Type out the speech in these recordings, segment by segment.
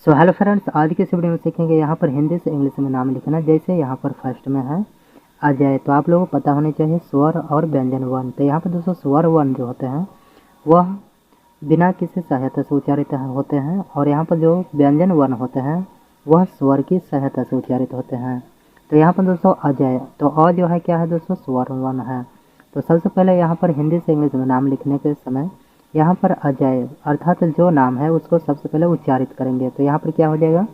So hello friends, आज के इस वीडियो में सीखेंगे यहाँ पर हिंदी से इंग्लिश में नाम लिखना। जैसे यहाँ पर फर्स्ट में है अजय, तो आप लोगों को पता होने चाहिए स्वर और व्यंजन वर्ण। तो यहाँ पर दोस्तों स्वर वर्ण जो होते हैं वह बिना किसी सहायता से उच्चारित होते हैं, और यहाँ पर जो व्यंजन वर्ण होते हैं वह स्वर की सहायता से उच्चारित होते हैं। तो यहाँ पर दोस्तों अजय, तो अ जो है क्या है दोस्तों, स्वर वर्ण है। तो सबसे पहले यहाँ पर हिंदी से इंग्लिश में नाम लिखने के समय यहाँ पर अजय अर्थात जो नाम है उसको सबसे पहले उच्चारित करेंगे। तो यहाँ पर क्या हो जाएगा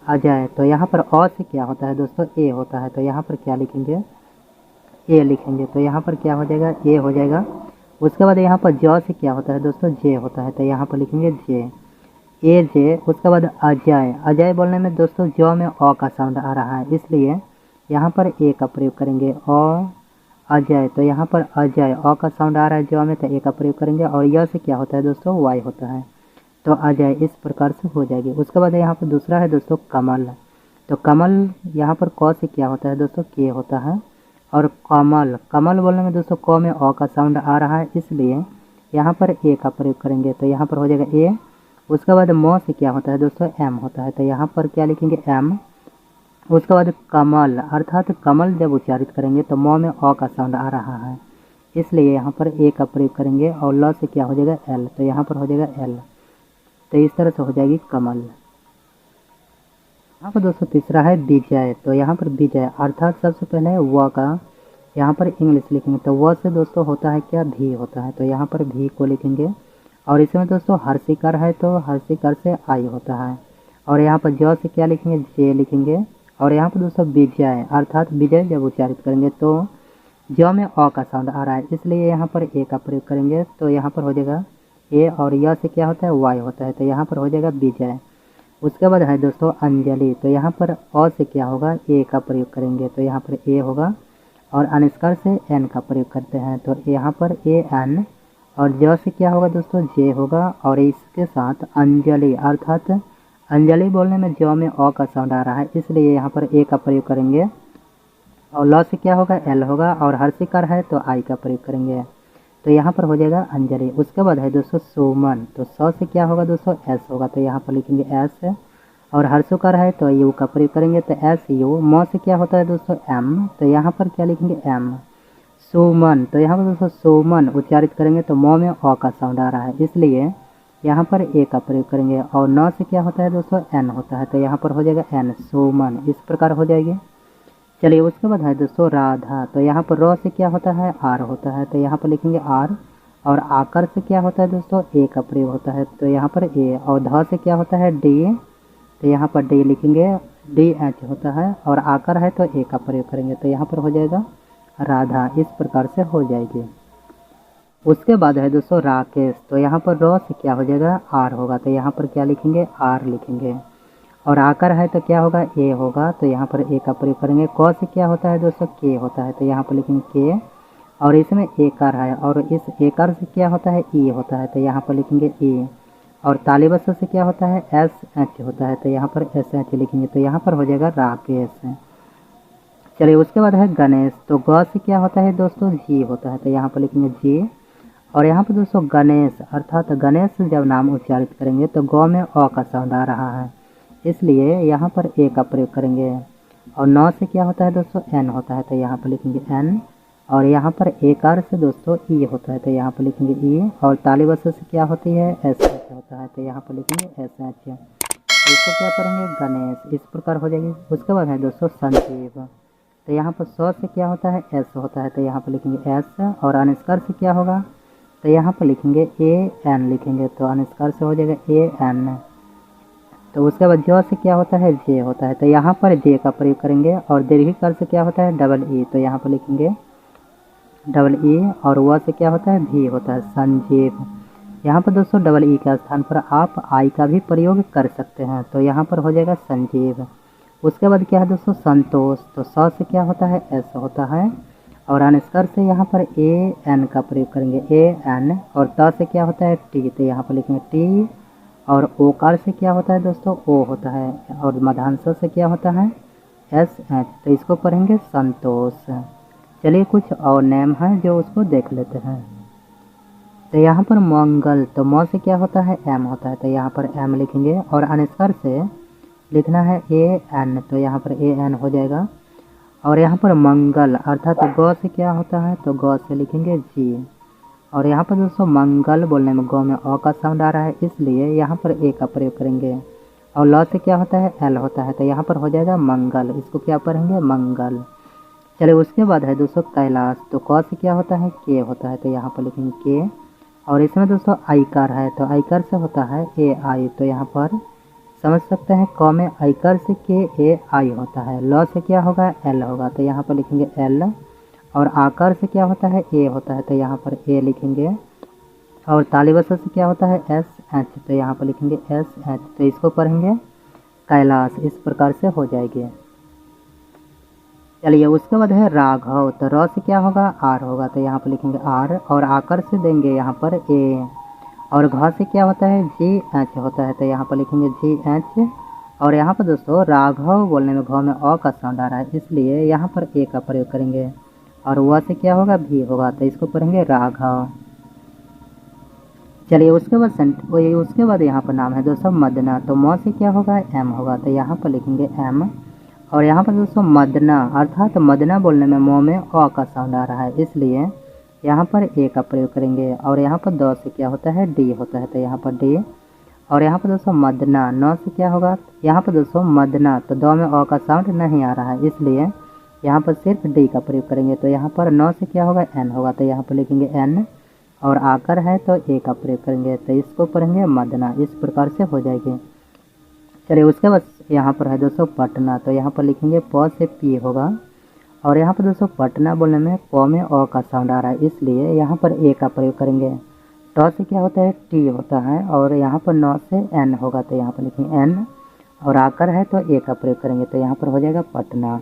अजय। तो यहाँ पर अ से क्या होता है दोस्तों, ए होता है। तो यहाँ पर क्या लिखेंगे, ए लिखेंगे। तो यहाँ पर क्या हो जाएगा, ए हो जाएगा। उसके बाद यहाँ पर ज से क्या होता है दोस्तों, जे होता है। तो यहाँ पर लिखेंगे जे, ए जे। उसके बाद अजय, अजय बोलने में दोस्तों ज में अ का साउंड आ रहा है, इसलिए यहाँ पर ए का प्रयोग करेंगे, अ अजय। तो यहाँ पर अजय अ का साउंड आ रहा है ज में, तो ए का प्रयोग करेंगे। और य से क्या होता है दोस्तों, वाई होता है। तो अजय इस प्रकार से हो जाएगी। उसके बाद यहाँ पर दूसरा है दोस्तों कमल। तो कमल यहाँ पर क से क्या होता है दोस्तों, के होता है। और कमल, कमल बोलने में दोस्तों क में अ का साउंड आ रहा है, इसलिए यहाँ पर ए का प्रयोग करेंगे। तो यहाँ पर हो जाएगा ए। उसके बाद म से क्या होता है दोस्तों, एम होता है। तो यहाँ पर क्या लिखेंगे, एम। उसके बाद कमल अर्थात कमल जब उच्चारित करेंगे तो म में अ का साउंड आ रहा है, इसलिए यहाँ पर ए का प्रयोग करेंगे। और ल से क्या हो जाएगा, एल। तो यहाँ पर हो जाएगा एल। तो इस तरह से हो जाएगी कमल। यहाँ पर दोस्तों तीसरा है विजय। तो यहाँ पर विजय अर्थात सबसे पहले व का यहाँ पर इंग्लिश लिखेंगे। तो व से दोस्तों होता है क्या, भी होता है। तो यहाँ पर भी को लिखेंगे। और इसमें दोस्तों हर्षिकार है, तो हर्षिकार से आई होता है। और यहाँ पर ज से क्या लिखेंगे, जे लिखेंगे। और यहाँ पर दोस्तों विजय अर्थात विजय जब उच्चारित करेंगे तो ज में अ का साउंड आ रहा है, इसलिए यहाँ पर ए का प्रयोग करेंगे। तो यहाँ पर हो जाएगा ए। और य से क्या होता है, वाई होता है। तो यहाँ पर हो जाएगा विजय। उसके बाद है दोस्तों अंजलि। तो यहाँ पर अ से क्या होगा, ए का प्रयोग करेंगे। तो यहाँ पर ए होगा। और अनुस्कार से एन का प्रयोग करते हैं, तो यहाँ पर ए एन। और ज से क्या होगा दोस्तों, जे होगा। और इसके साथ अंजलि अर्थात अंजलि बोलने में ज में अ का साउंड आ रहा है, इसलिए यहाँ पर ए का प्रयोग करेंगे। और ल से क्या होगा, एल होगा। और हर्षिकार है तो आई का प्रयोग करेंगे। तो यहाँ पर हो जाएगा अंजलि। उसके बाद है दोस्तों सुमन। तो स से क्या होगा दोस्तों, एस होगा। तो यहाँ पर लिखेंगे एस। और हर्षुकार है तो यू का प्रयोग करेंगे, तो एस यू। म से क्या होता है दोस्तों, एम। तो यहाँ पर क्या लिखेंगे, एम। सुमन। तो यहाँ पर दोस्तों सुमन उच्चारित करेंगे तो म में अ का साउंड आ रहा है, इसलिए यहाँ पर ए का प्रयोग करेंगे। और न से क्या होता है दोस्तों, एन होता है। तो यहाँ पर हो जाएगा एन, सुमन। इस प्रकार हो जाएगी। चलिए उसके बाद है दोस्तों राधा। तो यहाँ पर र से क्या होता है, आर होता है। तो यहाँ पर लिखेंगे आर। और आकर से क्या होता है दोस्तों, ए का प्रयोग होता है। तो यहाँ पर ए। और ध से क्या होता है, डी। तो यहाँ पर डी लिखेंगे, डी एच होता है। और आकर है तो ए का प्रयोग करेंगे। तो यहाँ पर हो जाएगा राधा। इस प्रकार से हो जाएगी। उसके बाद है दोस्तों राकेश। तो यहाँ पर र से क्या हो जाएगा, आर होगा। तो यहाँ पर क्या लिखेंगे, आर लिखेंगे। और आकर है तो क्या होगा, ए होगा। तो यहाँ पर ए का प्रयोग करेंगे। क से क्या होता है दोस्तों, के होता है। तो यहाँ पर लिखेंगे के। और इसमें एकार है, और इस एकार से क्या होता है, ई होता है। तो यहाँ पर लिखेंगे ई। और तालिबस से क्या होता है, एस एच होता है। तो यहाँ पर एस एच लिखेंगे। तो यहाँ पर हो जाएगा राकेश। चलिए उसके बाद है गणेश। तो ग से क्या होता है दोस्तों, जी होता है। तो यहाँ पर लिखेंगे जी। और यहाँ पर दोस्तों गणेश अर्थात गणेश जब नाम उच्चारित करेंगे तो ग में अ का साउंड आ रहा है, इसलिए यहाँ पर ए का प्रयोग करेंगे। और न से क्या होता है दोस्तों, एन होता है। तो यहाँ पर लिखेंगे एन। और यहाँ पर एकार से दोस्तों ई होता है। तो यहाँ पर लिखेंगे ई। और तालिबस से क्या होती है, एस एच होता है। तो यहाँ पर लिखेंगे एस एच। इसको क्या करेंगे, गणेश। इस प्रकार हो जाएगी। उसके बाद है दोस्तों संजीव। तो यहाँ पर स से क्या होता है, एस होता है। तो यहाँ पर लिखेंगे एस। और अनुस्कार से क्या होगा, तो यहाँ पर लिखेंगे ए एन लिखेंगे। तो अनुस्कार से हो जाएगा ए एन। तो उसके बाद ज से क्या होता है, जे होता है। तो यहाँ पर जे का प्रयोग करेंगे। और दीर्घिकार से क्या होता है, डबल ई। तो यहाँ पर लिखेंगे डबल ई। और व से क्या होता है, भी होता है, संजीव। यहाँ पर दोस्तों डबल ई के स्थान पर आप आई का भी प्रयोग कर सकते हैं। तो यहाँ पर हो जाएगा संजीव। उसके बाद क्या है दोस्तों संतोष। तो स से क्या होता है, एस होता है। और अनुस्कार से यहाँ पर ए एन का प्रयोग करेंगे, ए एन। और त से क्या होता है, टी। तो यहाँ पर लिखेंगे टी। और ओकार से क्या होता है दोस्तों, ओ होता है। और मध्यांश से क्या होता है, एस एच। तो इसको पढ़ेंगे संतोष। चलिए कुछ और नेम है जो उसको देख लेते हैं। तो यहाँ पर मंगल, तो म से क्या होता है, एम होता है, तो यहाँ पर एम लिखेंगे। और अनुस्कार से लिखना है ए एन, तो यहाँ पर ए एन हो जाएगा। और यहाँ पर मंगल अर्थात ग से क्या होता है, तो ग से लिखेंगे जी। और यहाँ पर दोस्तों मंगल बोलने में ग में अ का साउंड आ रहा है, इसलिए यहाँ पर ए का प्रयोग करेंगे। और ल से क्या होता है, एल होता है, तो यहाँ पर हो जाएगा मंगल। इसको क्या पढ़ेंगे, मंगल। चलिए उसके बाद है दोस्तों कैलाश, तो क से क्या होता है, के होता है, तो यहाँ पर लिखेंगे के। और इसमें दोस्तों आयकर है, तो आयकर से होता है ए आई, तो यहाँ पर समझ सकते हैं क में आयकर से के ए आई होता है। ल से क्या होगा, एल होगा, तो यहाँ पर लिखेंगे एल। और आकार से क्या होता है, ए होता है, तो यहाँ पर ए लिखेंगे। और तालिबस से क्या होता है, एस एच, तो यहाँ पर लिखेंगे एस एच, तो इसको पढ़ेंगे कैलाश। इस प्रकार से हो जाएगी। चलिए उसके बाद है राघव, तो र से क्या होगा, आर होगा, तो यहाँ पर लिखेंगे आर। और आकर से देंगे यहाँ पर ए। और घ से क्या होता है, जी एच होता है, तो यहाँ पर लिखेंगे जी एच। और यहाँ पर दोस्तों राघव बोलने में घ में अ का साउंड आ रहा है, इसलिए यहाँ पर ए का प्रयोग करेंगे। और व से क्या होगा, भी होगा, तो इसको पढ़ेंगे राघव। चलिए उसके बाद यहाँ पर नाम है दोस्तों मदना, तो म से क्या होगा, एम होगा, तो यहाँ पर लिखेंगे एम। और यहाँ पर दोस्तों मदना अर्थात मदना बोलने में म में अ का साउंड आ रहा है, इसलिए यहाँ पर ए का प्रयोग करेंगे। और यहाँ पर द से क्या होता है, डी होता है, तो यहाँ पर डी। और यहाँ पर दोस्तों मदना, न से क्या होगा, यहाँ पर दोस्तों मदना, तो द में अ का साउंड नहीं आ रहा है, इसलिए यहाँ पर सिर्फ डी का प्रयोग करेंगे। तो यहाँ पर न से क्या होगा, एन होगा, तो यहाँ पर लिखेंगे एन। और आकर है तो ए का प्रयोग करेंगे, तो इसको पढ़ेंगे मदना। इस प्रकार से हो जाएगी। चलिए उसके बाद यहाँ पर है दोस्तों पटना, तो यहाँ पर लिखेंगे प से पी होगा। और यहाँ पर दोस्तों पटना बोलने में प में अ का साउंड आ रहा है, इसलिए यहाँ पर ए का प्रयोग करेंगे। ट से क्या होता है, टी होता है। और यहाँ पर न से एन होगा, तो यहाँ पर लिखेंगे एन। और आकर है तो ए का प्रयोग करेंगे, तो यहाँ पर हो जाएगा पटना।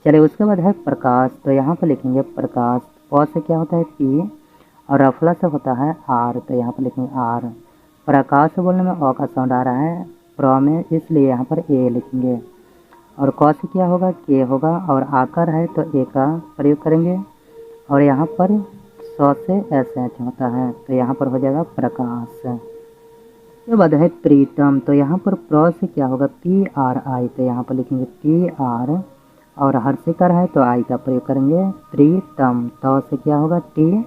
चलिए उसके बाद है प्रकाश, तो यहाँ पर लिखेंगे प्रकाश। प से क्या होता है, पी। और रफला से होता है आर, तो यहाँ पर लिखेंगे आर। प्रकाश बोलने में अ का साउंड आ रहा है प्र में, इसलिए यहाँ पर ए लिखेंगे। और क से क्या होगा, के होगा। और आकर है तो ए का प्रयोग करेंगे। और यहाँ पर स से एस एच होता है, तो यहाँ पर हो जाएगा प्रकाश। उसके बाद है प्रीतम, तो यहाँ पर प्र से क्या होगा, पी आर आई, तो यहाँ पर लिखेंगे पी आर। और हर्षिकर है तो आई का प्रयोग करेंगे। प्रीतम, त से क्या होगा, टी।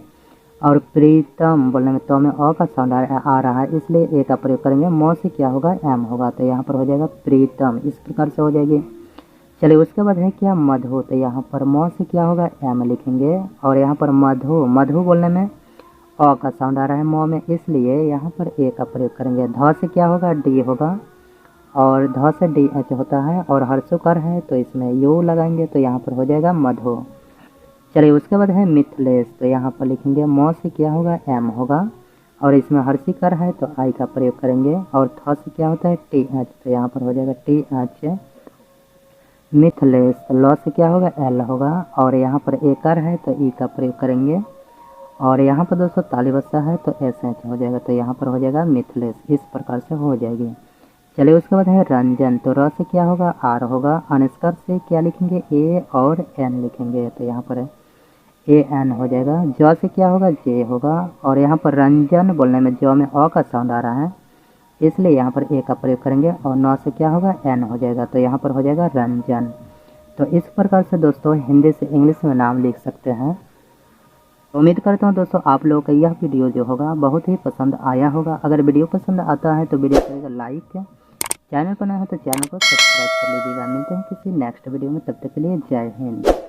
और प्रीतम बोलने में तो में अ का साउंड आ रहा है, इसलिए ए का प्रयोग करेंगे। म से क्या होगा, एम होगा, तो यहाँ पर हो जाएगा प्रीतम। इस प्रकार से हो जाएगी। चलिए उसके बाद है क्या, मधु, तो यहाँ पर म से क्या होगा, एम लिखेंगे। और यहाँ पर मधु, मधु बोलने में अ का साउंड आ रहा है म में, इसलिए यहाँ पर ए का प्रयोग करेंगे। ध से क्या होगा, डी होगा। और ध से डी एच होता है। और हर्षुकर है तो इसमें यू लगाएंगे, तो यहाँ पर हो जाएगा मधु। चलिए उसके बाद है मिथिलेश, तो यहाँ पर लिखेंगे म से क्या होगा, एम होगा। और इसमें हर्षिकर है तो आई का प्रयोग करेंगे। और थ से क्या होता है, टी एच, तो यहाँ पर हो जाएगा टी एच। मिथिलेश, ल से क्या होगा, एल होगा। और यहाँ पर एकर है तो ई का प्रयोग करेंगे। और यहाँ पर दोस्तों तालिबसा है तो एस एच हो जाएगा, तो यहाँ पर हो जाएगा मिथिलेश। इस प्रकार से हो जाएगी। चलिए उसके बाद है रंजन, तो र से क्या होगा, आर होगा। अनुस्कार से क्या लिखेंगे, ए और एन लिखेंगे, तो यहाँ पर ए एन हो जाएगा। ज से क्या होगा, जे होगा। और यहाँ पर रंजन बोलने में ज में अ का साउंड आ रहा है, इसलिए यहाँ पर ए का प्रयोग करेंगे। और न से क्या होगा, एन हो जाएगा, तो यहाँ पर हो जाएगा रंजन। तो इस प्रकार से दोस्तों हिंदी से इंग्लिश में नाम लिख सकते हैं। उम्मीद करता हूँ दोस्तों आप लोगों का यह वीडियो जो होगा बहुत ही पसंद आया होगा। अगर वीडियो पसंद आता है तो वीडियो करेगा लाइक, चैनल पर नया है तो चैनल को सब्सक्राइब कर लीजिएगा। मिलते हैं किसी नेक्स्ट वीडियो में, तब तक के लिए जय हिंद।